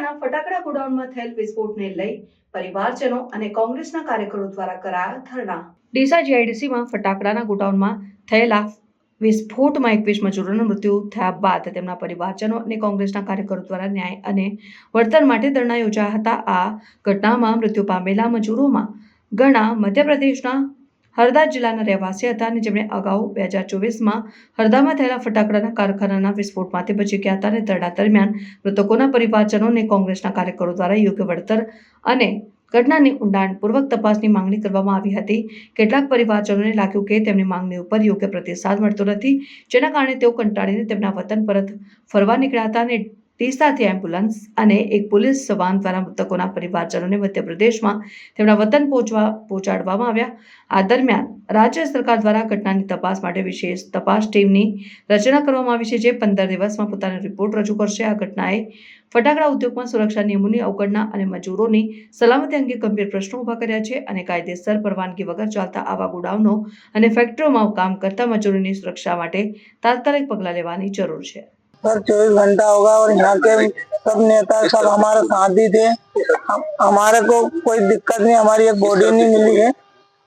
ફટાકડાના ફટાકડા ગોડાઉનમાં થયેલ વિસ્ફોટને લઈ પરિવારજનો અને કોંગ્રેસના કાર્યકરો દ્વારા કરાયા ધરણા. ડીસા જીઆઈડીસીમાં ફટાકડાના ગોડાઉનમાં થયેલા વિસ્ફોટમાં 21 મજૂરોના મૃત્યુ થયા બાદ તેમના પરિવારજનો અને કોંગ્રેસના કાર્યકરો દ્વારા ન્યાય અને વળતર માટે ધરણા યોજાયા હતા. આ ઘટનામાં મૃત્યુ પામેલા મજૂરોમાં ઘણા મધ્યપ્રદેશના હરદા જિલ્લાના રહેવાસી હતા અને જેમણે અગાઉ 2024માં હરદામાં થયેલા ફટાકડાના કારખાનાના વિસ્ફોટમાંથી બચી ગયા હતા. અને ધરણા દરમિયાન મૃતકોના પરિવારજનો અને કોંગ્રેસના કાર્યકરો દ્વારા યોગ્ય વળતર અને ઘટનાની ઊંડાણપૂર્વક તપાસની માંગણી કરવામાં આવી હતી. કેટલાક પરિવારજનોને લાગ્યું કે તેમની માંગણી ઉપર યોગ્ય પ્રતિસાદ મળતો નથી, જેના કારણે તેઓ કંટાળીને તેમના વતન પરત ફરવા નીકળ્યા હતા. અને ડીસાથી એમ્બ્યુલન્સ અને એક પોલીસ વાન દ્વારા મૃતકોના પરિવારજનોને મધ્યપ્રદેશમાં તેમના વતન પહોંચાડવામાં આવ્યા. આ દરમિયાન રાજ્ય સરકાર દ્વારા ઘટનાની તપાસ માટે વિશેષ તપાસ ટીમની રચના કરવામાં આવી છે, જે 15 દિવસમાં પોતાનો રિપોર્ટ રજૂ કરશે. આ ઘટનાએ ફટાકડા ઉદ્યોગમાં સુરક્ષા નિયમોની અવગણના અને મજૂરોની સલામતી અંગે ગંભીર પ્રશ્નો ઊભા કર્યા છે. અને કાયદેસર પરવાનગી વગર ચાલતા આવા ગોડાઉનો અને ફેક્ટરીઓમાં કામ करता मजदूरों की सुरक्षा માટે तात्कालिक पगला लेवानी जरूर है. सर 24 घंटा होगा और यहाँ के सब नेता सब हमारे साथ ही थे। हमारे को कोई दिक्कत नहीं, हमारी एक बॉडी नहीं मिली है।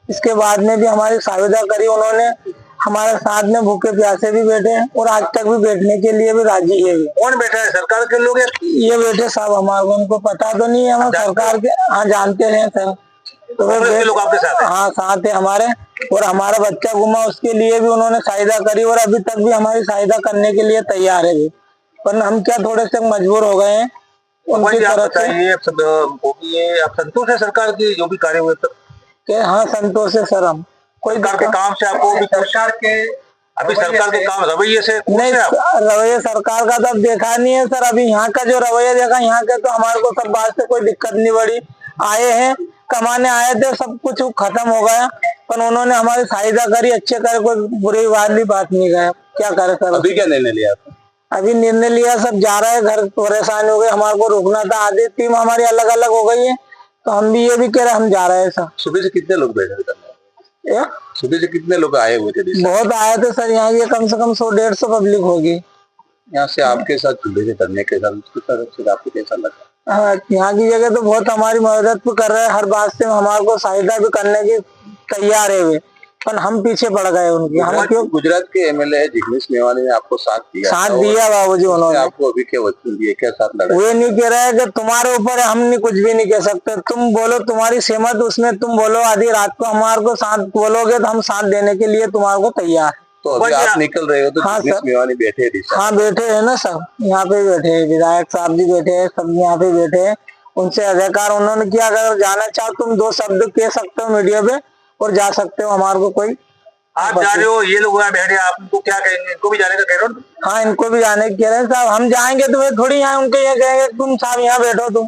इसके बाद में भी हमारी सहायता करी उन्होंने, हमारे साथ में भूखे प्यासे भी बैठे हैं और आज तक भी बैठने के लिए भी राजी है। कौन बैठा है? सरकार के लोग? ये बैठे साहब, हमारे को उनको पता तो नहीं है, हम सरकार के हाँ जानते हैं सर। तो वो लोग आपके साथ हैं? हाँ साथ है हमारे, और हमारा बच्चा गुमा उसके लिए भी उन्होंने सहायता करी और अभी तक भी हमारी सहायता करने के लिए तैयार है। पर हम क्या थोड़े से मजबूर हो गए हैं उनकी तरफ से। ये आप संतोष है सरकार की जो भी कार्य हुए तब? हाँ संतोष है सर। हम कोई सरकार के काम से आपको सरकार के अभी सरकार के काम रवैये से नहीं, रवैया सरकार का तो देखा नहीं है सर। अभी यहाँ का जो रवैया देखा यहाँ के, तो हमारे को सब बात से कोई दिक्कत नहीं पड़ी। आए हैं कमाने आए थे, सब कुछ खत्म हो गया, पर उन्होंने हमारी सहायता करी, अच्छे करे, कोई बुरी वाली बात नहीं गया। क्या करे सर? अभी क्या निर्णय लिया? अभी निर्णय लिया, सब जा रहे हैं घर, परेशान हो गए। हमारे को रुकना था, आधी टीम हमारी अलग अलग हो गई है, तो हम भी ये भी कह रहे हम जा रहे हैं सर। सुबह से कितने लोग बैठे थे? सुबह से कितने लोग आए हुए थे? बहुत आए थे सर, यहाँ की कम से कम 100-150 पब्लिक होगी। यहाँ से आपके साथ सुबह से करने के साथ आपको कैसा लगा? हाँ, यहाँ की जगह तो बहुत हमारी मदद भी कर रहे हैं, हर बात से हमारे को सहायता भी करने की तैयार है वे, पर हम पीछे पड़ गए उनकी। हम क्यों? गुजरात के एमएलए जिग्नेश मेवानी ने आपको साथ दिया बाबूजी। उन्होंने आपको अभी क्या वचन दिए, क्या साथ लगा? वे नहीं कह रहे कि तुम्हारे ऊपर हम नहीं कुछ भी नहीं कह सकते, तुम बोलो, तुम्हारी सहमत उसमें तुम बोलो, आधी रात को हमारे को साथ बोलोगे तो हम साथ देने के लिए तुम्हारे को तैयार। तो अभी आप निकल रहे हो तो हाँ जिग्नेश मेवानी बैठे हैं? हाँ बैठे हैं ना सब, यहाँ पे बैठे हैं, विधायक साहब भी बैठे हैं, सब यहाँ पे बैठे हैं। उनसे अधिकार उन्होंने किया, अगर जाना चाहो तुम 2 शब्द कह सकते हो मीडिया पे और जा सकते हो, हमारे को कोई। आप जा रहे हो, ये लोग वहाँ बैठे, आप उनको क्या कहेंगे? इनको भी जाने का कह रहे हो? हाँ इनको भी जाने कह रहे हैं साहब, हम जाएंगे तुम्हें थोड़ी यहाँ, उनके ये कहेंगे तुम साहब यहाँ बैठो तुम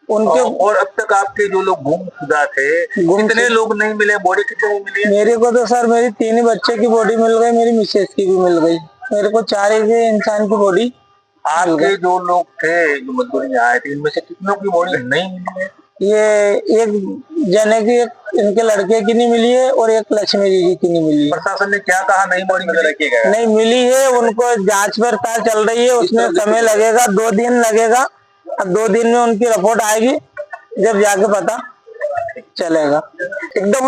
उनके। और अब तक आपके जो लोग गुमशुदा थे कितने लोग नहीं मिले? बॉडी कितने मिली? मेरे को तो सर मेरी 3 ही बच्चे की बॉडी मिल गई, मेरी मिसेज की भी मिल गई, मेरे को 4 ही इंसान की बॉडी। आपके जो लोग थे जो मजदूरी आए थे, इनमें से कितनों की बॉडी नहीं मिली है? ये एक जने की, इनके लड़के की नहीं मिली है और एक लक्ष्मी जी की नहीं मिली है। प्रशासन ने क्या कहा? नहीं बॉडी मिली? नहीं मिली है, उनको जांच पड़ताल चल रही है, उसमें समय लगेगा, 2 दिन लगेगा। अब 2 दिन में उनकी रिपोर्ट आएगी, जब जाके पता चलेगा। एकदम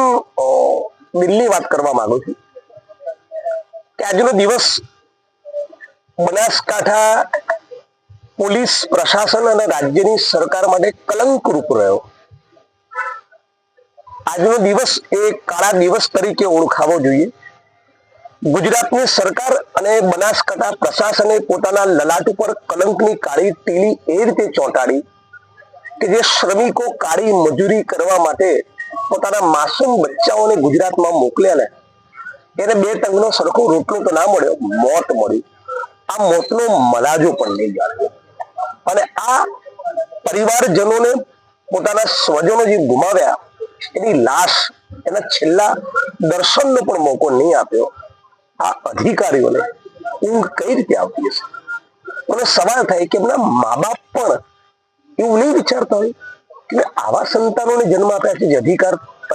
દિલની વાત કરવા માંગુ છું કે આજનો દિવસ બનાસકાંઠા પોલીસ પ્રશાસન અને રાજ્યની સરકાર માટે કલંકરૂપ રહ્યો। આજનો દિવસ એ કાળા દિવસ તરીકે ઓળખાવો જોઈએ। ગુજરાતની સરકાર અને બનાસકાંઠા પ્રશાસને પોતાના લલાટ ઉપર કલંકની કાળી ટીલી એ રીતે ચોંટાડી કે જે શ્રમિકો કાળી મજૂરી કરવા માટે પોતાના માસૂમ બચ્ચાઓને ગુજરાતમાં મોકલ્યા ને, એને 2 ટંકનો સરખો રોટલો તો ના મળ્યો, મોત મળી। આ મોતનો મલાજો પણ નહીં જાણ્યો અને આ પરિવારજનોને પોતાના સ્વજનો જે ગુમાવ્યા એની લાશ, એના છેલ્લા દર્શનનો પણ મોકો નહીં આપ્યો। આ અધિકારીઓને ઊંઘ કઈ રીતે આવતી હશે? મને સવાલ થાય કે એમના મા બાપ પણ એવું નહીં વિચારતા હોય કે આવા સંતાનોને જન્મ આપ્યા છે જે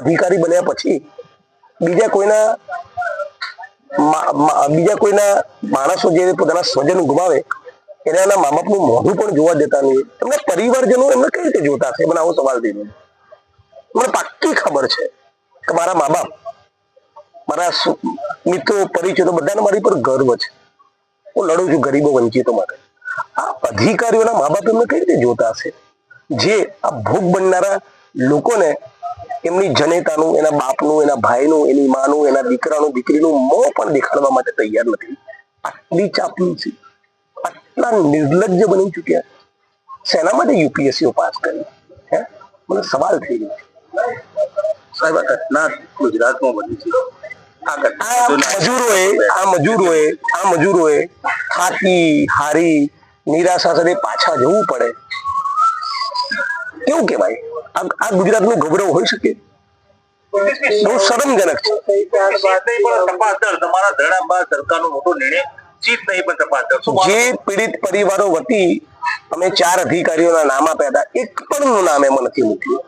અધિકારી બન્યા પછી બીજા કોઈના માણસો જે પોતાના સ્વજન ગુમાવે એના મા બાપનું મોઢું પણ જોવા દેતા નહીં. એમના પરિવારજનો એમને કઈ રીતે જોતા હશે? મને આવો સવાલ થઈ ગયો. મને પાક્કી ખબર છે કે મારા મા બાપ, મારા મિત્રો, પરિચિતો બધાને મારી પર ગર્વ છે. હું લડું છું ગરીબો વંચિતો માટે. આ અધિકારીઓના મા બાપ એમને કઈ રીતે જોતા હશે, જે આ ભોગ બનનારા લોકોને એમની જનેતાનું, એના બાપનું, એના ભાઈનું, એની માનું, એના દીકરાનું, દીકરીનું મોં પણ દેખાડવા માટે તૈયાર નથી. આટલી ચાપલુસી, આટલા નિર્લજ્જ બની ચુક્યા. શેના માટે યુપીએસસીઓ પાસ કરી? હે, મને સવાલ થઈ ગયો. સાહેબ, આ ઘટના ગુજરાતમાં બની છે. આ મજૂરોએ થાકી હારી નિરાશા સાથે પાછા જવું પડે. કેવું કેવાય? આ ગુજરાતનું ગૌરવ હોઈ શકે? બહુ શરમજનક છે. તમારા ધરણા બાદ સરકારનો મોટો નિર્ણય ચીત નહીં, પણ તપાસ જે પીડિત પરિવારો વતી અમે 4 અધિકારીઓના નામ આપ્યા હતા, એક પણ નું નામ એમાં નથી મૂક્યું.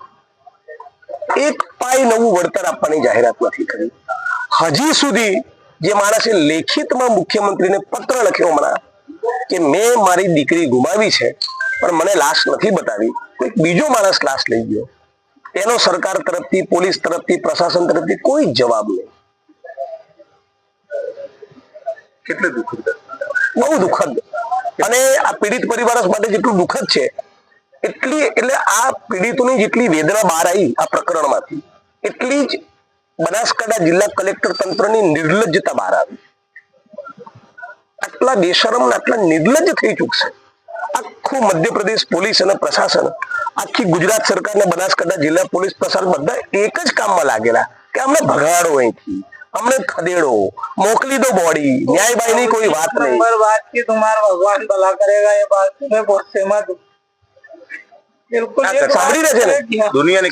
એક પાઈ નવું વળતર આપવાની જાહેરાત નથી કરી. હજી સુધી જે માણસે લેખિતમાં મુખ્યમંત્રીને પત્ર લખ્યો હમણાં કે મેં મારી દીકરી ગુમાવી છે પણ મને લાશ નથી બતાવી, કોઈક બીજો માણસ લાશ લઈ ગયો, એનો સરકાર તરફથી, પોલીસ તરફથી, પ્રશાસન તરફથી કોઈ જવાબ નહીં. કેટલું દુઃખદ, બહુ દુઃખદ. અને આ પીડિત પરિવાર માટે જેટલું દુઃખદ છે એટલે આ પીડિતોની જેટલી વેદના બહાર આવી આ પ્રકરણમાંથી, એટલી જ બનાસકાંઠા જિલ્લા કલેક્ટર તંત્રની નિર્લજ્જતા બહાર આવી. આટલા બેશરમ ને આટલા નિર્લજ્જ થઈ ચૂકશે આખું મધ્યપ્રદેશ પોલીસ અને પ્રશાસન, આખી ગુજરાત સરકાર ને બનાસકાંઠા જિલ્લા પોલીસ પ્રશાસન બધા એક જ કામમાં લાગેલા કે અમને ભગાડો, અહીંથી અમને ખદેડો, મોકલી દો બોડી. ન્યાયબાઈની કોઈ વાત નહીં. बात की तुम्हारा भगवान भला करेगा, ये बात तुम्हें बहुत सहमत हूँ. बिल्कुल સાંભળી રહે છે ને?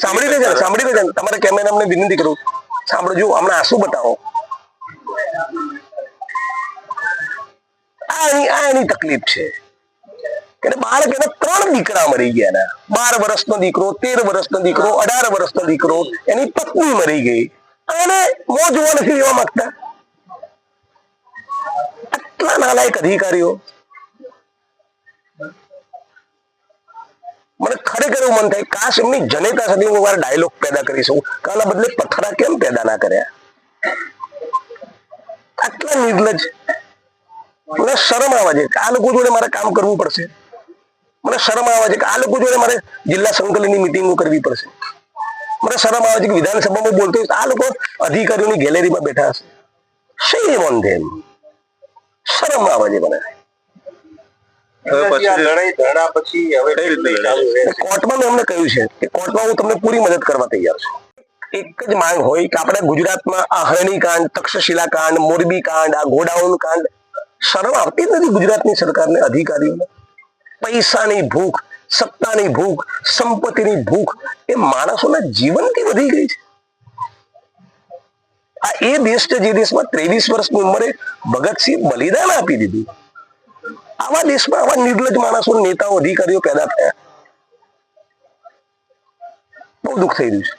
સાંભળી રહે છે ને? તમારે કેમેરામેનને વિનંતી કરું, સાંભળજો, હમણાં આંસુ બતાવો. આ એની તકલીફ છે કે બાળક, એના 3 દીકરા મરી ગયા. 12 વર્ષનો દીકરો, 13 વર્ષનો દીકરો, 18 વર્ષનો દીકરો, એની પત્ની મરી ગઈ. અને મોં જોવા નથી દેવા માંગતા. આટલા નાલાયક અધિકારીઓ. મને ખરેખર એવું મન થાય, કાશ એમની જનેતા સાથે હું વાર ડાયલોગ પેદા કરી શકું, કાના બદલે પથ્થરા કેમ પેદા ના કર્યા? આટલા નિર્લજ્જ. મને શરમ આવે છે કે આ લોકો જોડે મારે કામ કરવું પડશે. મને શરમ આવે છે કે આ લોકો જોડે મારે જિલ્લા સંકલનની મિટિંગો કરવી પડશે. મને શરમ આવે છે કે વિધાનસભામાં બોલતો આ લોકો અધિકારીઓની ગેલેરીમાં બેઠા હશે. શેમ ઓન ધેમ. શરમ આવે છે મને. કોર્ટમાં મેં એમને કહ્યું છે કે કોર્ટમાં હું તમને પૂરી મદદ કરવા તૈયાર છું. એક જ માંગ હોય કે આપણે ગુજરાતમાં આ હરણી કાંડ, તક્ષશિલા કાંડ, મોરબી કાંડ, આ ગોડાઉન કાંડ, શરમ આવતી જ નથી ગુજરાતની સરકારને, અધિકારીઓને? પૈસાની ભૂખ, સત્તાની ભૂખ, સંપત્તિની ભૂખ એ માણસોના જીવનથી વધી ગઈ છે. આ એ દેશ છે જે દેશમાં 23 વર્ષની ઉંમરે ભગતસિંહ બલિદાન આપી દીધું. આવા દેશમાં આવા નિર્લજ્જ માણસો, નેતાઓ, અધિકારીઓ પેદા થયા. બહુ દુઃખ થઈ રહ્યું છે.